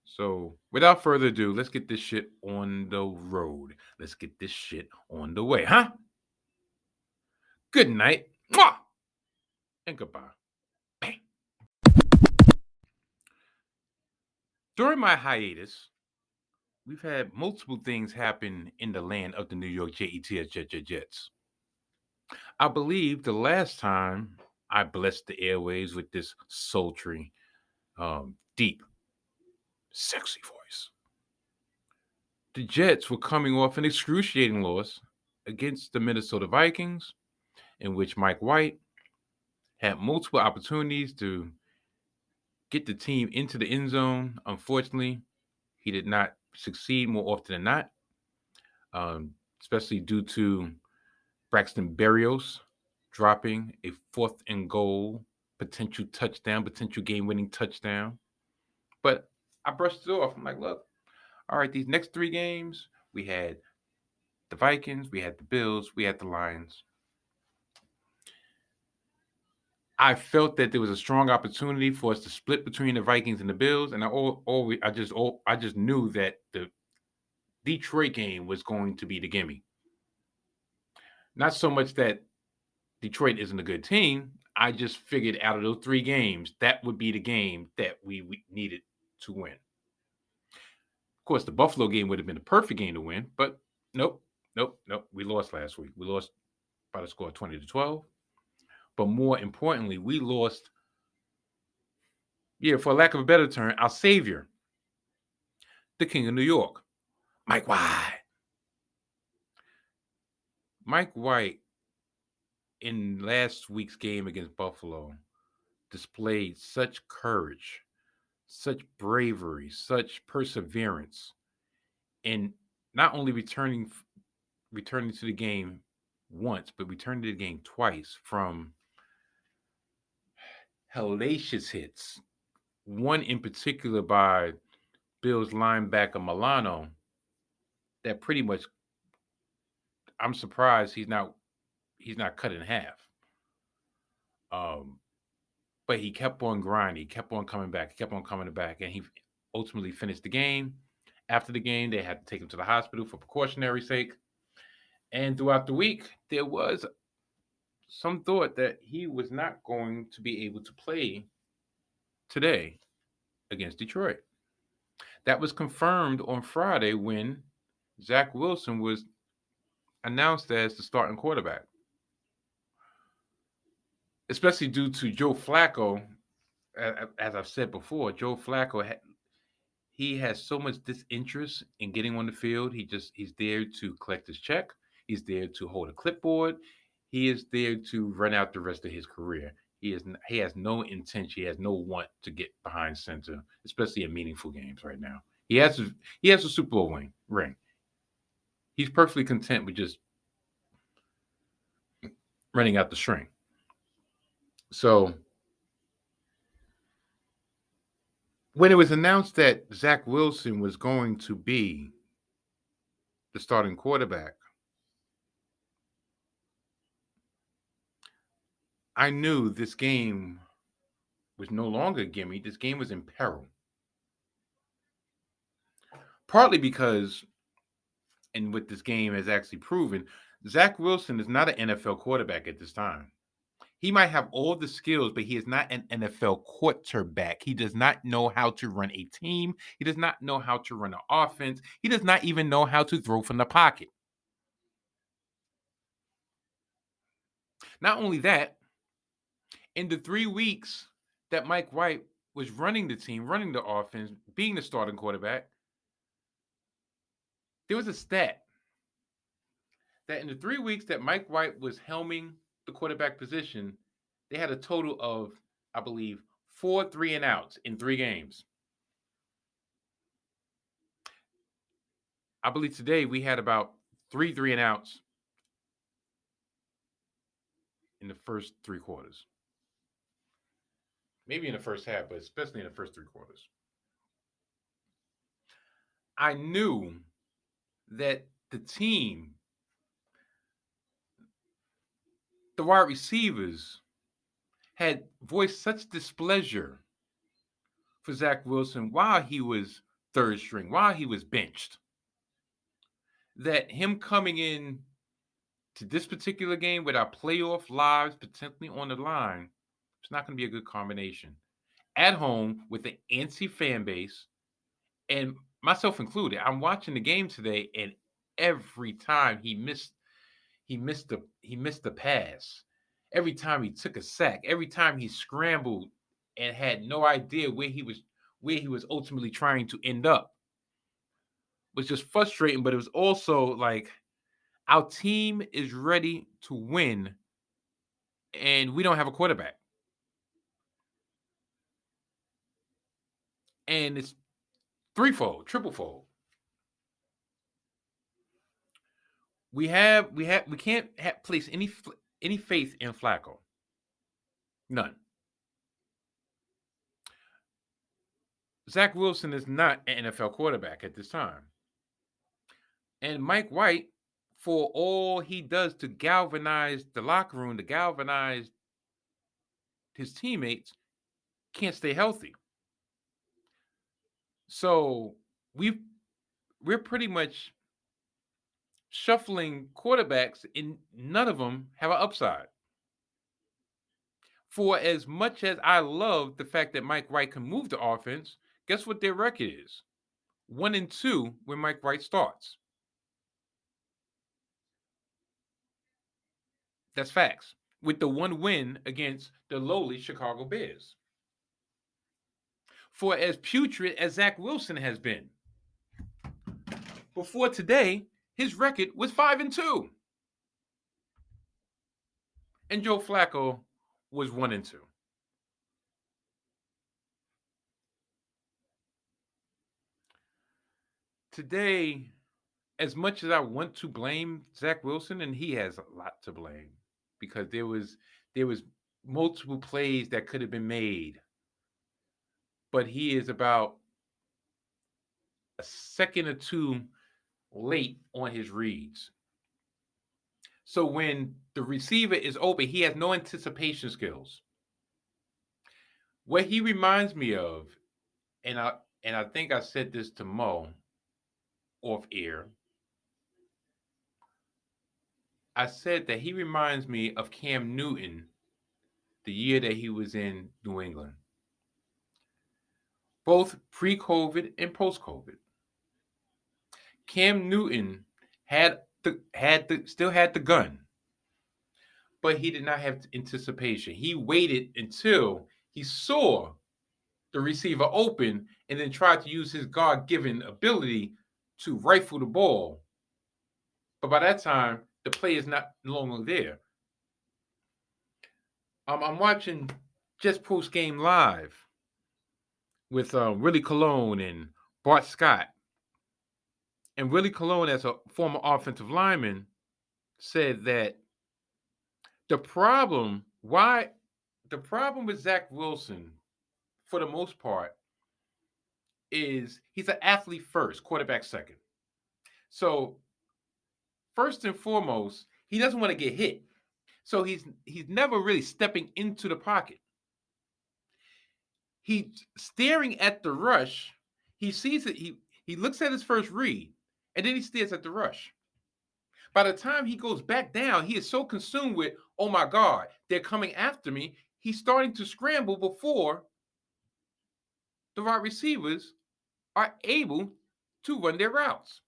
So, without further ado, let's get this shit on the road. Let's get this shit on the way, huh? Good night. Mwah! And goodbye. Bang. During my hiatus, we've had multiple things happen in the land of the New York Jets. I believe the last time I blessed the airwaves with this sultry, deep, sexy voice, the Jets were coming off an excruciating loss against the Minnesota Vikings, in which Mike White had multiple opportunities to get the team into the end zone. Unfortunately, he did not succeed more often than not, especially due to Braxton Berrios dropping a fourth and goal potential touchdown, potential game-winning touchdown. But I brushed it off. I'm like, look, all right, these next three games, we had the Vikings, we had the Bills, we had the Lions. I felt that there was a strong opportunity for us to split between the Vikings and the Bills, and I just knew that the Detroit game was going to be the gimme. Not so much that Detroit isn't a good team. I just figured out of those three games, that would be the game that we needed to win. Of course, the Buffalo game would have been the perfect game to win, but nope. We lost last week. We lost by the score of 20-12. But more importantly, we lost, for lack of a better term, our savior, the King of New York, Mike White. Mike White, in last week's game against Buffalo, displayed such courage, such bravery, such perseverance, in not only returning to the game once, but returning to the game twice from hellacious hits. One in particular by Bills linebacker Milano that pretty much, I'm surprised he's not cut in half. But he kept on grinding, he kept on coming back, and he ultimately finished the game. After the game, they had to take him to the hospital for precautionary sake. And throughout the week, there was some thought that he was not going to be able to play today against Detroit. That was confirmed on Friday when Zach Wilson was announced as the starting quarterback. Especially due to Joe Flacco, as I've said before, Joe Flacco, he has so much disinterest in getting on the field. He's there to collect his check. He's there to hold a clipboard. He is there to run out the rest of his career. He has no intention. He has no want to get behind center, especially in meaningful games right now. He has a Super Bowl ring. He's perfectly content with just running out the string. So when it was announced that Zach Wilson was going to be the starting quarterback, I knew this game was no longer a gimme. This game was in peril. Partly because, and what this game has actually proven, Zach Wilson is not an NFL quarterback at this time. He might have all the skills, but he is not an NFL quarterback. He does not know how to run a team. He does not know how to run an offense. He does not even know how to throw from the pocket. Not only that, in the 3 weeks that Mike White was running the team, running the offense, being the starting quarterback, there was a stat that in the 3 weeks that Mike White was helming the quarterback position, they had a total of, I believe, 4 3-and-outs in 3 games. I believe today we had about 3 3-and-outs in the first 3 quarters. Maybe in the first half, but especially in the first 3 quarters. I knew that the team, the wide receivers, had voiced such displeasure for Zach Wilson while he was third string, while he was benched, that him coming in to this particular game with our playoff lives potentially on the line, it's not going to be a good combination. At home with an antsy fan base, and myself included, I'm watching the game today, and every time he missed the pass. Every time he took a sack, every time he scrambled and had no idea where he was ultimately trying to end up, was just frustrating. But it was also like our team is ready to win, and we don't have a quarterback, and it's threefold, triplefold. We can't place any faith in Flacco. None. Zach Wilson is not an NFL quarterback at this time. And Mike White, for all he does to galvanize the locker room, to galvanize his teammates, can't stay healthy. So we we're pretty much shuffling quarterbacks, and none of them have an upside. For as much as I love the fact that Mike White can move the offense, guess what their record is? 1-2 when Mike White starts. That's facts. With the one win against the lowly Chicago Bears. For as putrid as Zach Wilson has been, before today, his record was 5-2. And Joe Flacco was 1-2. Today, as much as I want to blame Zach Wilson, and he has a lot to blame, because there was multiple plays that could have been made, but he is about a second or two late on his reads. So when the receiver is open, he has no anticipation skills. What he reminds me of, and I think I said this to Mo off air. I said that he reminds me of Cam Newton the year that he was in New England, both pre-COVID and post-COVID. Cam Newton still had the gun, but he did not have anticipation. He waited until he saw the receiver open and then tried to use his God-given ability to rifle the ball. But by that time, the play is not no longer there. I'm watching Just Post Game Live with Willie Colon and Bart Scott. And Willie Colon, as a former offensive lineman, said that the problem with Zach Wilson, for the most part, is he's an athlete first, quarterback second. So first and foremost, he doesn't want to get hit. So he's never really stepping into the pocket. He's staring at the rush. He sees it. He looks at his first read, and then he stares at the rush. By the time he goes back down, he is so consumed with, oh my God, they're coming after me. He's starting to scramble before the wide receivers are able to run their routes.